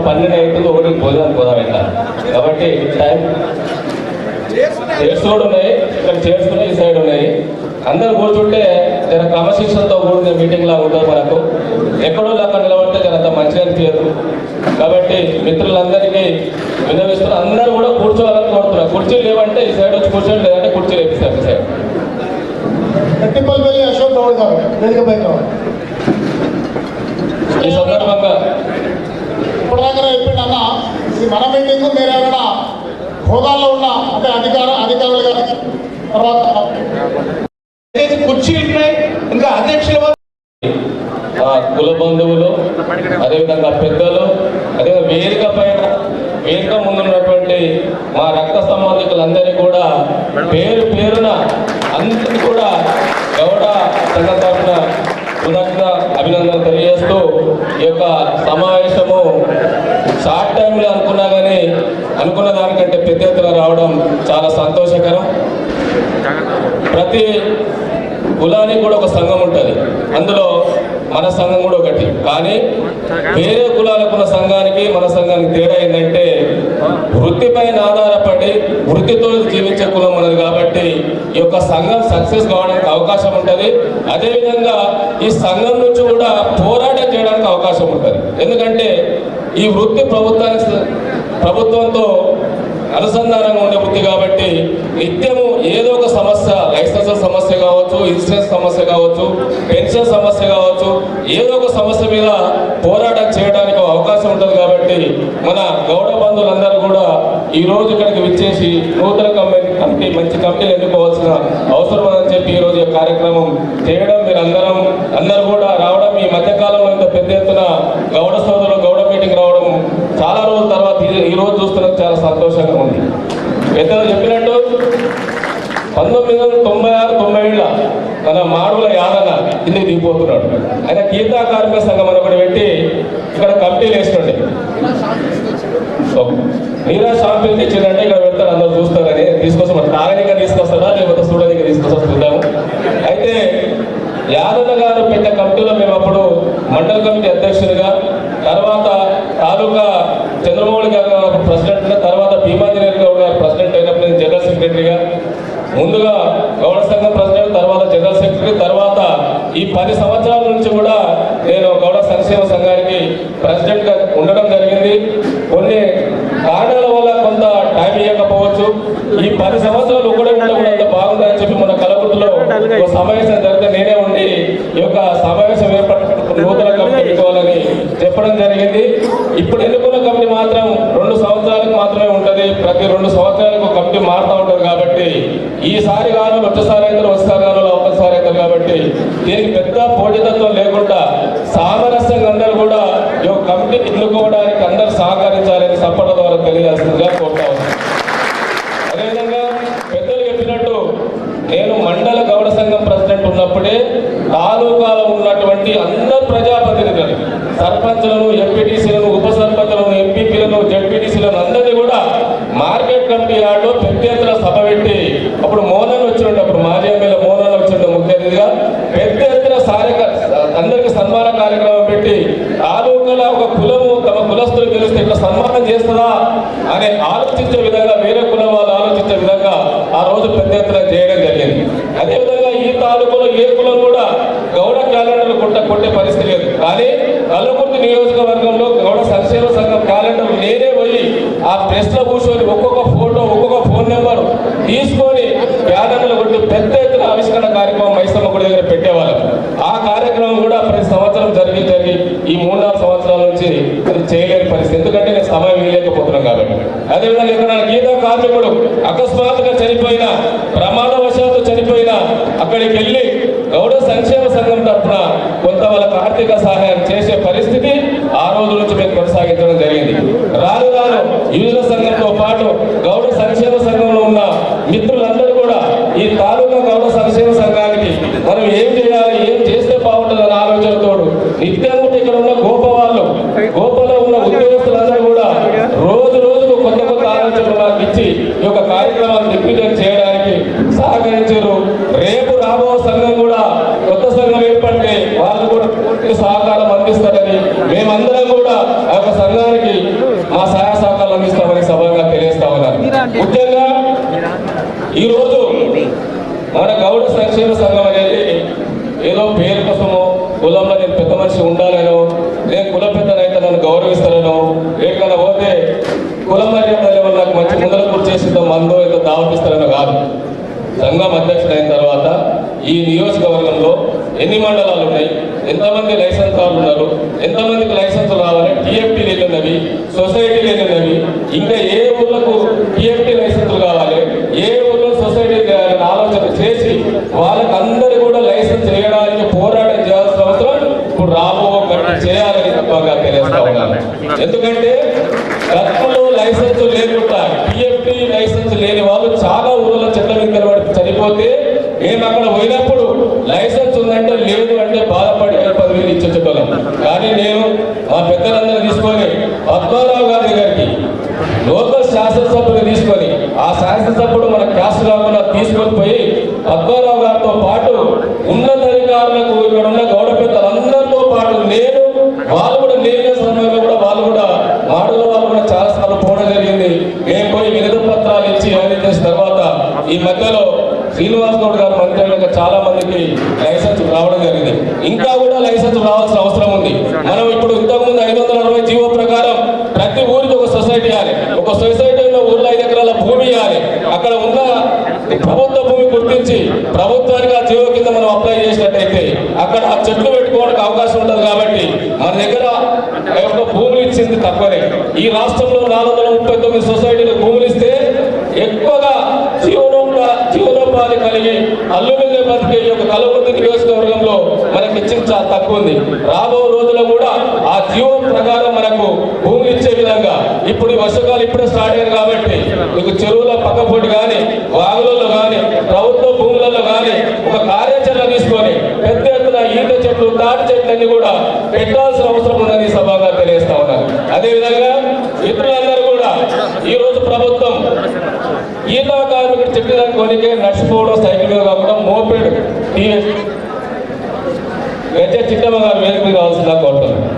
12 అవుతుంది, 1 భోజనానికి పోదాం ఇంకా. కాబట్టి టైం చైర్స్ కూడా ఉన్నాయి, ఇక్కడ చైర్స్ ఉన్నాయి, ఈ సైడ్ ఉన్నాయి. అందరూ కూర్చుంటే జర క్రమశిక్షణతో కూడిన మీటింగ్ లాగా ఉంటుంది మనకు. ఎక్కడో అక్కడ నిలబడితే జరంత మంచిగా అనిపించదు. కాబట్టి మిత్రులందరికీ విన్నవిస్తున్నారు, అందరూ కూడా కూర్చోవాలని కోరుతున్నారు. కుర్చీలు లేవంటే ఈ సైడ్ వచ్చి కూర్చోండి, లేదంటే కుర్చీలు వేపిస్తారు ఈ సైడ్. అశోక్ గౌడ్ గారు వేదికపై ఈ సందర్భంగా ఇప్పటిదాకా చెప్పిండు అన్న, ఇది మన మీటింగ్, మీరు ఏమైనా హోదాల్లో ఉన్న అంటే అధికారులు కానీ తర్వాత కుర్చీలు ఉన్నాయి, ఇంకా అధ్యక్షుల కుల బంధువులు, అదేవిధంగా పెద్దలు, అదేవిధంగా వేదిక ముందున్నటువంటి మా రక్త సంబంధికులందరినీ కూడా పేరు పేరున అందరికీ కూడా గౌడ సంఘ తరఫున కృతజ్ఞత అభినందన తెలియజేస్తూ ఈ యొక్క సమావేశము షార్ట్ టైంలో అనుకున్నా కానీ అనుకున్న దానికంటే పెద్ద ఎత్తున రావడం చాలా సంతోషకరం. ప్రతి కులానికి కూడా ఒక సంఘం ఉంటుంది, అందులో మన సంఘం కూడా ఒకటి. కానీ వేరే కులాలకున్న సంఘానికి మన సంఘానికి తేడా ఏంటంటే వృత్తిపైన ఆధారపడి వృత్తితో జీవించే కులం ఉన్నది. కాబట్టి ఈ యొక్క సంఘం సక్సెస్ కావడానికి అవకాశం ఉంటుంది. అదేవిధంగా ఈ సంఘం నుంచి కూడా పోరాటం చేయడానికి అవకాశం ఉంటుంది. ఎందుకంటే ఈ వృత్తి ప్రభుత్వంతో అనుసంధానంగా ఉండే వృత్తి కాబట్టి నిత్యము ఏదో ఒక సమస్య, లైసెన్స్ సమస్య కావచ్చు, ఇన్సూరెన్స్ సమస్య కావచ్చు, పెన్షన్ సమస్య కావచ్చు, ఏదో ఒక సమస్య మీద పోరాటం చేయడానికి అవకాశం ఉంటుంది. కాబట్టి మన గౌడ బంధువులందరూ కూడా ఈ రోజు ఇక్కడికి విచ్చేసి నూతన కమిటీ మంచి కమిటీలు ఎన్నుకోవాల్సిన అవసరం అని చెప్పి ఈ రోజు కార్యక్రమం చేయడం, మీరు అందరూ కూడా రావడం, ఈ మధ్యకాలంలో ఇంత పెద్ద ఎత్తున గౌడ సోదరులు గౌడ మీటింగ్ రావడం చాలా రోజుల తర్వాత ఈ రోజు చూస్తున్నది చాలా సంతోషంగా ఉంది. పెద్దలు చెప్పినట్టు 1996-97 మన మాడుగుల యాదన్న కిందికి దిగిపోతున్నాడు. ఆయన గీతా కార్మిక సంఘం అని ఒకటి పెట్టి ఇక్కడ కమిటీలు వేస్తుండే. మీరా షాంపిల్ తెచ్చిందంటే ఇక్కడ పెడతారు, అందరూ చూస్తారని తీసుకొస్తాం. తాగనిగా తీసుకొస్తారా లేకపోతే చూడడానికి తీసుకొస్తా చూద్దాము. అయితే యాదన్న గారు పెట్టే కమిటీలో మేము అప్పుడు మండల కమిటీ అధ్యక్షుడిగా, తర్వాత తాలూకా చంద్రమౌళి గారు ప్రెసిడెంట్గా, తర్వాత భీమాంజనేయ గౌడ్ గారు ప్రెసిడెంట్ అయినప్పుడు నేను జనరల్ సెక్రటరీగా, ముందుగా గౌడ సంఘం ప్రెసిడెంట్, తర్వాత జనరల్ సెక్రటరీ, తర్వాత ఈ 10 సంవత్సరాల నుంచి కూడా నేను గౌడ సంక్షేమ సంఘానికి ప్రెసిడెంట్గా ఉండడం జరిగింది. కొన్ని కారణాల వల్ల కొంత టైం ఇవ్వకపోవచ్చు. ఈ 10 సంవత్సరాలు ఒకటే ఉండకుండా బాగుందని చెప్పి మన కలబుర్తిలో ఒక సమావేశం జరిగితే నేనే ఉండి ఈ యొక్క సమావేశం నూతన కమిటీ పెట్టుకోవాలని చెప్పడం జరిగింది. ఇప్పుడు ఎన్నుకున్న కమిటీ మాత్రం 2 సంవత్సరాలకు మాత్రమే ఉంటుంది. ప్రతి 2 సంవత్సరాలకు కమిటీ మారుతూ ఉంటుంది. కాబట్టి ఈసారి కాదు, వచ్చేసారి అయితే ఒకసారి కాదు, ఒకసారి అవుతారు. కాబట్టి దీనికి పెద్ద పోటీతత్వం లేకుండా సామరస్యంగా అందరూ కూడా ఈ కమిటీ ఎన్నుకోవడానికి అందరూ సహకరించాలని సపోర్ట్ ద్వారా తెలియజేస్తుందిగా కోరుతా ఉన్నాను. అదేవిధంగా పెద్దలు చెప్పినట్టు నేను మండల గౌడ సంఘం ప్రెసిడెంట్ ఉన్నప్పుడే తాలూకాలో ఉన్నటువంటి అందరు ప్రజాప్రతినిధులు, సర్పంచ్లను, ఎంపీటీసీలను, ఉప సర్పంచ్లను, ఎంపీపీలను, జడ్పీటీసీలను అందరినీ కూడా మార్కెట్ కమిటీ యార్డ్లో పెద్ద ఎత్తున సభ పెట్టి, అప్పుడు మోనల్ వచ్చిండే, అప్పుడు మాజీ ఎమ్మెల్యే మోనల్ వచ్చిండే ముఖ్య అతిథిగా, పెద్ద ఎత్తున అందరికీ సన్మాన కార్యక్రమం పెట్టి తాలూకాలో ఒక కులము తమ కులస్తులు గెలిస్తే ఇట్లా సన్మానం చేస్తుందా అని ఆలోచించే విధంగా, వేరే కులం వాళ్ళు ఆలోచించే విధంగా ఆ రోజు పెద్ద ఎత్తున చేయడం జరిగింది. అదేవిధంగా ఈ తాలూకాలో ఏ కులం కూడా గౌడ క్యాలెండర్లు కొట్టే పరిస్థితి లేదు. కానీ కల్లకుర్తి నియోజకవర్గంలో గౌడ సంక్షేమ సంఘం క్యాలెండర్ నేనే పోయి ఆ ప్రెస్లో కూర్చొని ఒక్కొక్క ఫోటో, ఒక్కొక్క ఫోన్ నెంబర్ తీసుకొని క్యాలెండర్లు కొట్టి పెద్ద ఎత్తున ఆవిష్కరణ కార్యక్రమం మైసమ్మ గుడి దగ్గర పెట్టేవాళ్ళం. ఆ కార్యక్రమం కూడా ప్రతి సంవత్సరం జరిగి ఈ 3-4 సంవత్సరాల నుంచి అది చేయలేని పరిస్థితి, ఎందుకంటే నేను సమయం ఇవ్వలేకపోతున్నాం కాబట్టి. అదేవిధంగా ఇక్కడ గీతా కార్మికుడు అకస్మాత్తుగా చనిపోయినా, ప్రమాదవశాత్తు చనిపోయినా అక్కడికి వెళ్ళి గౌడ సంక్షేమ సంఘం తరఫున కొంత వాళ్ళకి ఆర్థిక సహాయం చేసే పరిస్థితి ఆ రోజు నుంచి మేము కొనసాగించడం జరిగింది. రాను రాను యువజన సంఘంతో పాటు గౌడ సంక్షేమ సంఘంలో ఉన్న మిత్రులందరూ కూడా ఈ తాలూకా గౌడ సంక్షేమ సంఘానికి మనం ఏం చేయాలి, ఏం చేస్తే బాగుంటుందన్న ఆలోచనతోడు నిత్యం ఇక్కడ ఉన్న గోపలో ఉన్న ఉద్యోగస్తులందరూ కూడా రోజు రోజుకు కొత్త కొత్త ఆలోచనలు నాకు ఇచ్చి ఈ యొక్క కార్యక్రమాన్ని దిగ్విజయం చేయడానికి సహకరించారు. రేపు రాబో సంఘం కూడా కొత్త సంఘం ఏర్పడితే వాళ్ళు కూడా సహకారం అందిస్తారని మేమందరం కూడా ఆ యొక్క సంఘానికి సంక్షేమ సంఘం అనేది ఏదో పేరు కోసమో కులంలో నేను పెద్ద మనిషి ఉండాలనో నేను కుల పెద్దనైతే నన్ను గౌరవిస్తానో లేకుండా పోతే కుల మర్యాదలు ఏమన్నా నాకు మంచి ముందర కూర్చేసిందో మందో ఏదో దావతిస్తారనో కాదు. సంఘం అధ్యక్షుడైన తర్వాత ఈ నియోజకవర్గంలో ఎన్ని మండలాలు ఉన్నాయి, ఎంతమంది లైసెన్స్ వాళ్ళు ఉన్నారు, ఎంతమందికి లైసెన్స్ రావాలి, టీఎఫ్టీ లేనున్నవి, సొసైటీ లేనున్నవి, ఇంకా ఏ ఊళ్ళకు టీఎఫ్టీ లైసెన్సులు కావాలి, ఏ ఊళ్ళో సొసైటీ ఆలోచన చేసి వాళ్ళకందరూ కూడా లైసెన్స్ చేయడానికి పోరాటం చేయాల్సిన అవసరం ఇప్పుడు చేయాలని తప్పగా తెలియజేస్తా ఉన్నాను. ఎందుకంటే గతంలో లైసెన్స్ లేకుండా టీఎఫ్టీ లైసెన్స్ లేని వాళ్ళు చాలా ఊళ్ళో చెట్ల మీద నిలబడి చనిపోతే మేము అక్కడ పోయినప్పుడు లైసెన్స్ ఉందంటే లేదు అంటే బాధపడి 10,000 ఇచ్చేటోళ్ళం. కానీ నేను మా పెద్దలందరూ తీసుకొని పద్మారావు గారి దగ్గరికి లోకల్ శాసనసభ్యులు తీసుకొని ఆ శాసనసభ్యుడు మన క్యాస్ట్ కాకుండా తీసుకొని పోయి పద్మారావు గారితో పాటు ఉన్నతాధికారులకు ఇక్కడ ఉన్న గౌడ పెద్దలందరితో పాటు నేను వాళ్ళు కూడా లేని సమయంలో కూడా వాళ్ళు కూడా మాటలో వాళ్ళు కూడా చాలా సార్లు పోవడం జరిగింది. మేము పోయి వినతి పత్రాలు ఇచ్చి అన్ని చేసిన తర్వాత ఈ మధ్యలో శ్రీనివాస్ గౌడ్ గారు మంత్రి అయినాక చాలా మందికి లైసెన్స్ రావడం జరిగింది. ఇంకా కూడా లైసెన్స్ రావాల్సిన అవసరం ఉంది. మనం ఇప్పుడు ఇంతకుముందు 560 జీవో ప్రకారం ప్రతి ఊరికి ఒక సొసైటీ ఇవ్వాలి. ఒక సొసైటీలో ఊర్లో 5 ఎకరాల భూమి ఇవ్వాలి. అక్కడ ఉన్న ప్రభుత్వ భూమి గుర్తించి ప్రభుత్వానికి ఆ జీవో కింద మనం అప్లై చేసినట్టయితే అక్కడ ఆ చెట్లు పెట్టుకోవడానికి అవకాశం ఉంటుంది. కాబట్టి మన దగ్గర భూములు ఇచ్చింది తక్కువనే. ఈ రాష్ట్రంలో 439 సొసైటీలకు భూములు ఇస్తే ఎక్కువగా జీవనోపాధి కలిగి అల్లు మీద బతికే ఈ యొక్క కలవకుర్తి నియోజకవర్గంలో మనకి ఇచ్చిన చాలా తక్కువ ఉంది. రాబో రోజుల్లో కూడా ఆ జీవో ప్రకారం మనకు భూములు ఇచ్చే విధంగా ఇప్పుడు ఈ వర్షకాలు ఇప్పుడే స్టార్ట్ అయ్యారు కాబట్టి మీకు చెరువుల పక్కపొడి కానీ వాగులలో కానీ ప్రభుత్వ భూములలో కానీ ఒక కార్యాచరణ తీసుకొని పెద్ద ఎత్తున ఈత చెట్లు తాటి చెట్లన్నీ కూడా పెట్టాల్సిన అవసరం ఉందని సభగా తెలియజేస్తా ఉన్నారు. అదేవిధంగా ఇతరులందరూ కూడా ఈ రోజు ప్రభుత్వం ఈత కార్మికుడు చెప్పేదానికి కొనికే నడిచిపోవడం సైకిల్ మీద కాకుండా మోపెడ్ గజ్జ చిట్టమ్మ గారు వేదిక మీద కావాల్సిందా కోరుతున్నాను.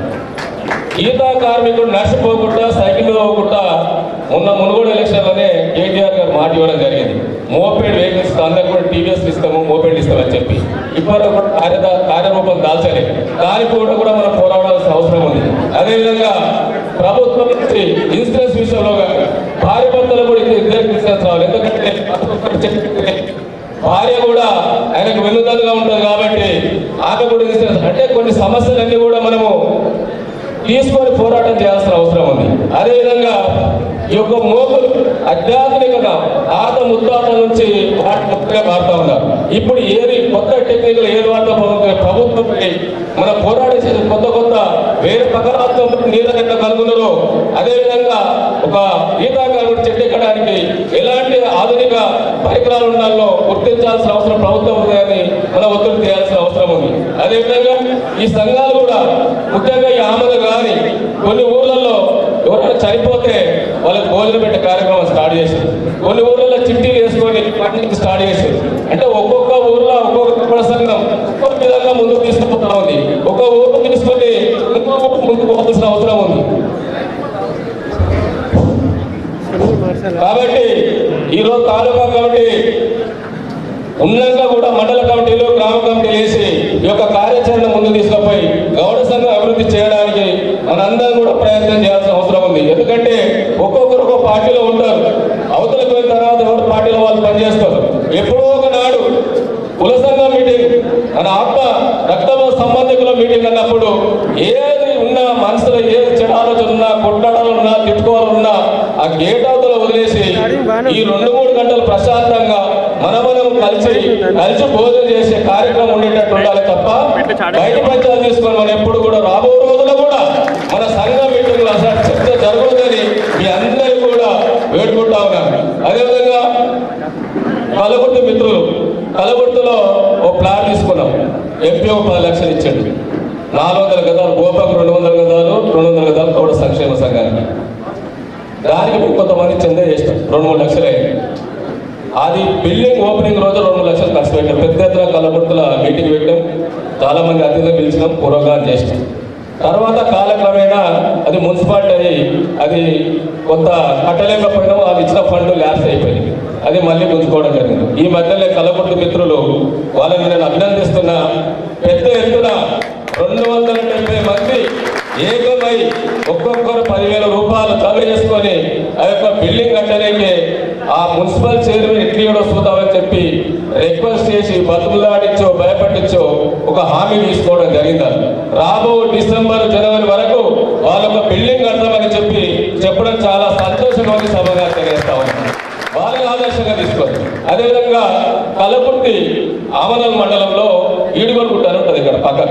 ఈత కార్మికుడు నడిచిపోకుండా సైకిల్ మీద పోకుండా ఉన్న మునుగోడు ఎలక్షన్లోనే కేటీఆర్ గారు మాట ఇవ్వడం జరిగింది. మోపెడ్ వెహికల్స్ అందరికి కూడా టీవీఎస్ ఇస్తాము, మోపెడ్ ఇస్తామని చెప్పి ఇప్పటికి కూడా కార్యరూపం దాల్చలేదు. దానికి కూడా మనం పోరాడాల్సిన అవసరం ఉంది. అదేవిధంగా ప్రభుత్వం నుంచి ఇన్సూరెన్స్ విషయంలో భార్య భర్తలు కూడా ఇద్దరికి ఇన్సూరెన్స్ రావాలి. ఎందుకంటే భార్య కూడా ఆయనకు వెన్నుదన్నుగా ఉంటుంది కాబట్టి ఆమె కూడా ఇన్సూరెన్స్ అంటే కొన్ని సమస్యలన్నీ కూడా మనము తీసుకొని పోరాటం చేయాల్సిన అవసరం ఉంది. అదేవిధంగా ఈ యొక్క మోకులు అత్యాధునికంగా ఆత ముత్తాత నుంచి వాటిగా మారుతా ఉన్నారు. ఇప్పుడు ఏది కొత్త టెక్నికల్ ఏది వాడతా ప్రభుత్వంపై మన పోరాటం చేసే కొత్త వేరే పక్కరాత్వం నీళ్ళ కనుగొన్నారో అదేవిధంగా ఒక ఈతాకారుడు చెట్టు ఎక్కడానికి ఎలాంటి ఆధునిక పరికరాలు ఉండాలో గుర్తించాల్సిన అవసరం ప్రభుత్వం ఉందని మనం ఒత్తిడి చేయాల్సిన అవసరం ఉంది. అదేవిధంగా ఈ సంఘాలు కూడా ముఖ్యంగా ఈ ఆమదు కానీ కొన్ని ఊర్లలో ఎవరైనా చనిపోతే వాళ్ళకి భోజనం పెట్టే కార్యక్రమం స్టార్ట్ చేశారు. కొన్ని ఊర్లలో చిట్టీలు వేసుకొని స్టార్ట్ చేశారు. అంటే ఒక్కొక్క ఊర్లో ఒక్కొక్క సంఘం ఒక్కొక్క విధంగా ముందుకు తీసుకుపోతా ఉంది. ఒక ఊరు తీసుకొని ముందుకు పోవాల్సిన అవసరం ఉంది. కాబట్టి ఈరోజు తాలూకా కమిటీ ఉన్నాక కూడా మండల కమిటీలు గ్రామ కమిటీలు వేసి ఈ యొక్క కార్యాచరణ ముందు తీసుకుపోయి గౌడ సంఘం అభివృద్ధి చేయడానికి మనందరం కూడా ప్రయత్నం చేయాల్సిన అవసరం ఉంది. ఎందుకంటే ఒక్కొక్కరు ఒక పార్టీలో ఉంటారు. అవతలకు పోయిన తర్వాత ఎవరు పార్టీలో వాళ్ళు పనిచేస్తారు. ఎప్పుడో ఒకనాడు కుల సంఘం మీటింగ్ మన ఆత్మ రక్త సంబంధికుల మీటింగ్ అన్నప్పుడు ఏది ఉన్నా మనసులో ఏది చెడు ఆలోచన ఉన్నా కొట్లాడాలన్నా తిట్టుకోవాలన్నా ఆ గేట్ అవతల వదిలేసి ఈ 2-3 గంటలు ప్రశాంతంగా మనం కలిసి భోజనం చేసే కార్యక్రమం ఉండేటట్టు ఉండాలి తప్ప బయట పంచాలు తీసుకొని మనం ఎప్పుడు కూడా రాబో రోజుల్లో కూడా మన సంఘ మీటింగ్లో అసలు చర్చ జరగదని మీ అందరూ కూడా వేడుకుంటా ఉన్నారు. అదేవిధంగా కలగుర్తు మిత్రులు కలగుర్తులో ఓ ప్లాన్ తీసుకున్నాం. ఎంపీ 10 లక్షలు ఇచ్చాడు. 400 గదాలు గోపాకు 200 గదాలు 200 గదాలు గౌడ సంక్షేమ సంఘానికి. దానికి కొంతమంది చందా చేస్తాం 2-3 లక్షలు అయ్యింది. అది బిల్డింగ్ ఓపెనింగ్ రోజు 2 లక్షలు ఖర్చు పెట్టాం. పెద్ద ఎత్తున కలగుర్తుల మీటింగ్ పెట్టాం. చాలా మంది అతిథులు పిలిచినాం, ప్రోగ్రాం చేసినాం. తర్వాత కాలక్రమేణా అది మున్సిపాలిటీ అది కొంత కట్టలేకపోయినా వాళ్ళు ఇచ్చిన ఫండ్ ల్యాప్స్ అయిపోయింది. అది మళ్ళీ గుంజుకోవడం జరిగింది. ఈ మధ్యలో కలకుర్తి మిత్రులు వాళ్ళని నేను అభినందిస్తున్నా. పెద్ద ఎత్తున 270 మంది ఏకమై ఒక్కొక్కరు 10,000 రూపాయలు జమ చేసుకొని ఆ యొక్క బిల్డింగ్ కట్టడానికి ఆ మున్సిపల్ చైర్మన్ ఇట్లీడో చూద్దామని చెప్పి రిక్వెస్ట్ చేసి బతుకులాడించో భయపట్టించో ఒక హామీ తీసుకోవడం జరిగింది. రాబో డిసెంబర్ జనవరి వరకు వాళ్ళొక బిల్డింగ్ కడతామని చెప్పడం చాలా సంతోషంగా సభగా తెలియజేస్తా ఉన్నాను. వాళ్ళని ఆదర్శంగా తీసుకోండి. అదేవిధంగా కలకుర్తి ఆమనల్ మండలంలో ఈడుగొడుగుట్ట అని ఉంటుంది. ఇక్కడ పక్కన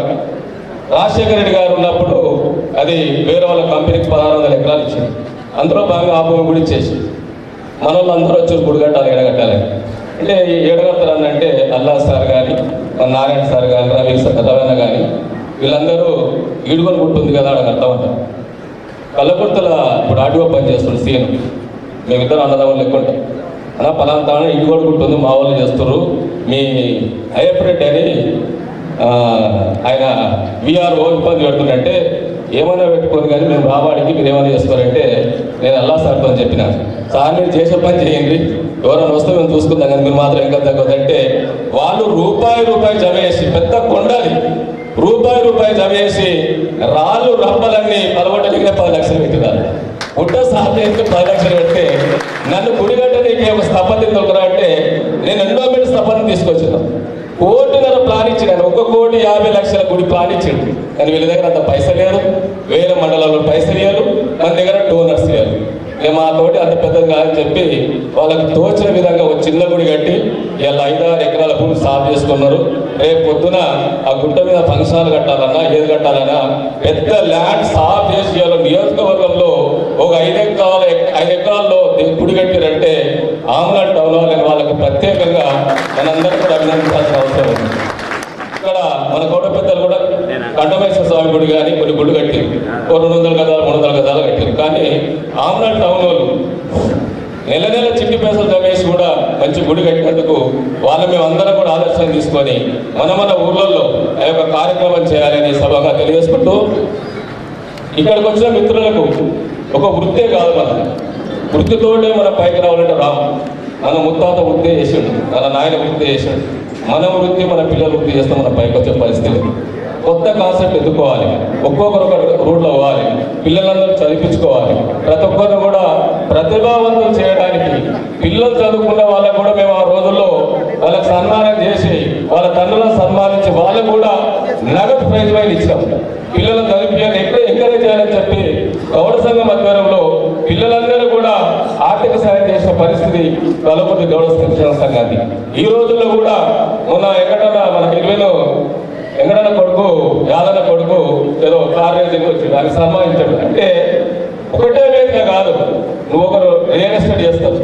రాజశేఖర రెడ్డి గారు ఉన్నప్పుడు అది వేరే వాళ్ళ కంపెనీకి 1600 ఎకరాలు ఇచ్చింది. అందులో బాగా ఆ భూమి కూడా ఇచ్చేసి మన వాళ్ళు అందరూ వచ్చి గుడి కట్టాలి, ఎడగట్టాలి. అంటే ఎడగడతారని అంటే అల్లా సార్ కానీ, మన నారాయణ సార్ కానీ, రవీణ కానీ వీళ్ళందరూ ఈడుగొని గుట్టుంది కదా అని కడతామంటారు. కల్లకుర్తల ఇప్పుడు ఆడియో పని చేస్తున్నారు సీఎం. మేమిద్దరు అన్నదమ్ములు లెక్క ఉంటాం. అలా పలాంతా ఈడుగోడు గుట్టుంది మా వాళ్ళు చేస్తారు. మీ అయ్యప్ప రెడ్డి అని ఆయన విఆర్ఓ ఇబ్బంది పెడుతుందంటే ఏమైనా పెట్టుకోని కానీ మేము రావాడికి మీరు ఏమైనా చేసుకోవాలంటే నేను అల్లా సార్తో చెప్పిన, సార్ మీరు చేసే పని చేయండి, ఎవరైనా వస్తే మేము చూసుకుందాం కానీ మీరు మాత్రం ఇంకా తగ్గదంటే వాళ్ళు రూపాయి జమ చేసి పెద్ద కొండలి రూపాయి జమ చేసి రాళ్ళు రప్పలన్నీ పలగొట్టడానికి 10 లక్షలు పెట్టినారు. గుట్ట సాధ్యానికి 10 లక్షలు పెడితే నన్ను గుడిగట్టడానికి ఒక స్థపతి దొరకరా అంటే నేను ఎండోమెంట్ స్థపతి తీసుకొచ్చాను. 1.5 కోటి ప్లాన్ ఇచ్చినాను. 1,50,00,000 గుడి ప్లాన్ ఇచ్చిండు. కానీ వీళ్ళ దగ్గర అంత పైసలు లేరు, వేరే మండలాల్లో పైసలు లేరు, మన దగ్గర డోనర్స్ లేరు. ఇక మా తోటి అంత పెద్దది కాదని చెప్పి వాళ్ళకి తోచిన విధంగా ఒక చిన్న గుడి కట్టి ఇలా 5-6 ఎకరాల భూమి సాగు చేసుకున్నారు. రేపు పొద్దున ఆ గుట్ట మీద ఫంక్షన్లు కట్టాలన్నా ఏది కట్టాలన్నా పెద్ద ల్యాండ్ సాగు చేసి నియోజకవర్గంలో ఒక 5 ఎకరాల్లో గుడి కట్టారంటే ఆమ్లాడ్ టౌన్ వాళ్ళకి ప్రత్యేకంగా మనందరూ కూడా అభినందించాల్సిన అవసరం ఉంది. ఇక్కడ మన కోట పెద్దలు కూడా కంఠమేశ్వర స్వామి గుడి కానీ కొన్ని గుళ్ళు కట్టారు. 200 గదాలు 300 గదాలు కట్టారు. కానీ ఆమ్లాడ్ టౌన్ వాళ్ళు నెల చిట్టి పైసలు జమేసి కూడా మంచి గుడి కట్టినందుకు వాళ్ళు మేమందరం కూడా ఆదర్శం తీసుకొని మన ఊర్లలో ఆ యొక్క కార్యక్రమం చేయాలని సభగా తెలియజేసుకుంటూ, ఇక్కడికి వచ్చిన మిత్రులకు ఒక వృత్తే కాదు, మన వృత్తితోటే మనం పైకి రావాలంటే రాము. మన ముత్తాత వృత్తి చేసాడు, మన నాయన వృత్తి చేసాడు. మన వృత్తి మన పిల్లల వృత్తి చేస్తే మన పైకి వచ్చే పరిస్థితి. కొత్త కాన్సెప్ట్ ఎత్తుకోవాలి, ఒక్కొక్కరు రూట్లో పోవాలి, పిల్లలందరూ చదివించుకోవాలి. ప్రతి ఒక్కరిని కూడా ప్రతిభావంతం చేయడానికి పిల్లలు చదువుకున్న వాళ్ళకు కూడా మేము ఆ రోజుల్లో వాళ్ళకి సన్మానం చేసి వాళ్ళ తండ్రులను సన్మానించి వాళ్ళకు కూడా నగదు ప్రైజ్ వైన్ ఇచ్చాం. పిల్లలను చదివించాలని ఎంకరేజ్ చేయాలని చెప్పి గౌడ సంఘం ఆధ్వర్యంలో పిల్లలందరూ కూడా ఆర్థిక సాయం చేసిన పరిస్థితి కలపతి గౌడ శిక్షణ సంఘాన్ని. ఈ రోజుల్లో కూడా మొన్న ఎక్కడన్నా మనకి 20లో వెంకటన్న కొడుకు యాదన్న కొడుకు ఏదో కార్ రేసింగ్ వచ్చి దానికి సన్మానించాడు. అంటే ఒకటే వేదిక కాదు, నువ్వు ఒకరు రియల్ ఎస్టేట్ చేస్తారు,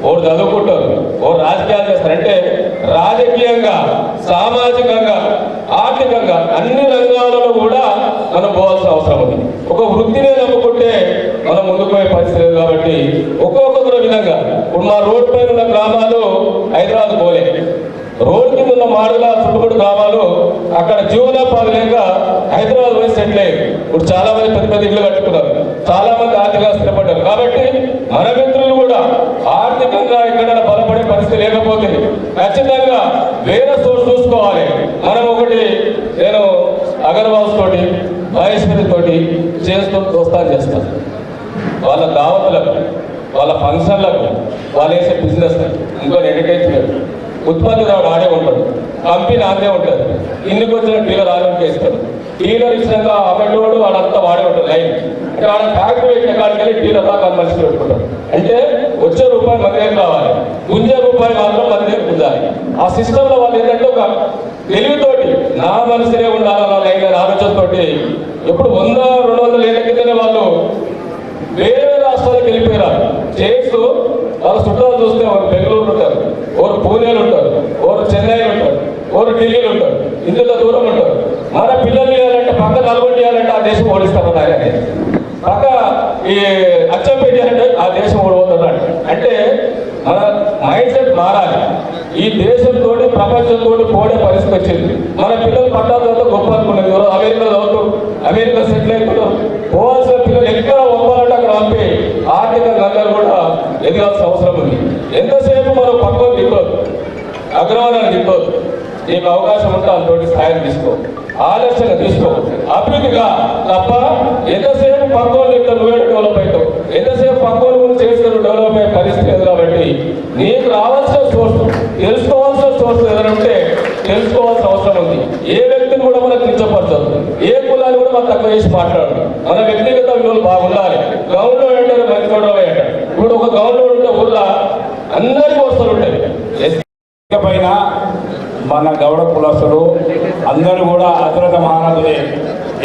ఒకరు చదువుకుంటారు, ఒకరు రాజకీయాలు చేస్తారు. అంటే రాజకీయంగా, సామాజికంగా, ఆర్థికంగా అన్ని రంగాలలో కూడా మనం పోవాల్సిన అవసరం ఉంది. ఒక వృత్తినే నమ్ముకుంటే మనం ముందుకు పోయే పరిస్థితి లేదు. కాబట్టి ఒక్కొక్కరు విధంగా ఇప్పుడు మా రోడ్ పైన ఉన్న గ్రామాలు హైదరాబాద్ పోలే, రోడ్ కింద ఉన్న మాడుల చుట్టుపక్కల గ్రామాలు అక్కడ జీవనోపాధి లేక హైదరాబాద్ పోయి సెటిల్ అయ్యారు. ఇప్పుడు చాలా మంది పెద్ద ఇళ్ళు కట్టుకున్నారు, చాలా మంది ఆర్థికంగా స్థిరపడ్డారు. కాబట్టి మన మిత్రులు కూడా ఆర్థికంగా ఎక్కడైనా బలపడే పరిస్థితి లేకపోతే ఖచ్చితంగా వేరే సోర్స్ చూసుకోవాలి. మనం ఒకటి నేను అగర్వాల్స్ తోటి మహేశ్వరి తోటి దోస్తాను చేస్తాను. వాళ్ళ దావతులకు, వాళ్ళ ఫంక్షన్లకు, వాళ్ళు వేసే బిజినెస్, ఇంకో ఎంటర్టైన్మెంట్ ఉత్పత్తిదారుడు ఆడే ఉంటాడు, కంపెనీ ఆడే ఉంటుంది. ఇందుకు వచ్చిన డీలర్ ఆరోగ్యం ఇస్తాడు. డీలర్ ఇచ్చినాక అమ్మేటోడు వాడంతా వాడే ఉంటాడు లైన్. అంటే వాడు ఫ్యాక్టరీ పెట్టిన కాడికి వెళ్ళి డీలర్ దాకా మనిషి పెట్టుకుంటాడు. అంటే వచ్చే రూపాయి మన దగ్గర రావాలి, గుంజే రూపాయి మాత్రం మన దగ్గర గుంజాలి. ఆ సిస్టంలో వాళ్ళు ఏంటంటే ఒక తెలివితోటి నా మనసునే ఉండాలన్న లైన్ ఆలోచనతోటి ఎప్పుడు 100-200 ఏళ్ళ కిందనే వాళ్ళు వేరే రాష్ట్రాలకు వెళ్ళిపోయారు. చేస్తూ వాళ్ళ చుట్టాలు చూస్తే ఒక బెంగళూరు ఉంటారు, ఒకరు పూణేలు ఉంటారు, ఒకరు చెన్నైలు ఉంటారు, ఒకరు ఢిల్లీలు ఉంటారు, ఇంత దూరం ఉంటారు. మన పిల్లలు ఇవ్వాలంటే పక్క నల్గొండ ఇవ్వాలంటే ఆ దేశం ఓడిస్తారు ఆయన, పక్క ఈ అచ్చంపేట ఇవ్వాలంటే ఆ దేశం ఓడిపోతున్నారు. అంటే మన మైండ్ సెట్ మారాలి. ఈ దేశంతో ప్రపంచంతో పోడే పరిస్థితి వచ్చింది. మన పిల్లలు పట్టాలతో గొప్ప అనుకునేది, ఎవరో అమెరికాలో చదువుతారు, అమెరికా సెటిల్ అయిపోతారు. పోవాల్సిన పిల్లలు ఎక్కడ ఒప్పాలంటే అక్కడ పంపి ఆర్థికంగా అందరూ కూడా ఎదగాల్సిన అవసరం ఉంది. ఎంతసేపు మనం నువ్వు పక్కన తిప్పదు, అగ్రవర్ణాన్ని తిప్పదు. నీకు అవకాశం ఉంటే అంతటి స్థాయిని తీసుకో, ఆలస్యంగా తీసుకో, అభివృద్ధిగా తప్ప ఎంతసేపు పక్కన చెప్తా నువ్వే డెవలప్ అవుతావు, ఎంతసేపు పక్కన గురించి చేస్తే డెవలప్ అయ్యే పరిస్థితి లేదు. కాబట్టి నీకు రావాల్సిన సోర్స్, తెలుసుకోవాల్సిన సోర్స్ ఏదైనా ఉంటే తెలుసుకోవాల్సిన అవసరం ఉంది. ఏ వ్యక్తిని కూడా మనకు కించపరచదు, ఏ కులాన్ని కూడా మనం తక్కువ చేసి మాట్లాడు. మన వ్యక్తిగత విలువలు బాగుండాలి. గౌన్లో ఏంటంటే మంచి చూడడం ఏంటంటే ఇప్పుడు ఒక గౌన్లో ఉంటే ఊళ్ళో అందరికీ వస్తువులు ఉంటాయి. పైన మన గౌడ కులస్తులు అందరూ కూడా అతిరథ మహారాజులే.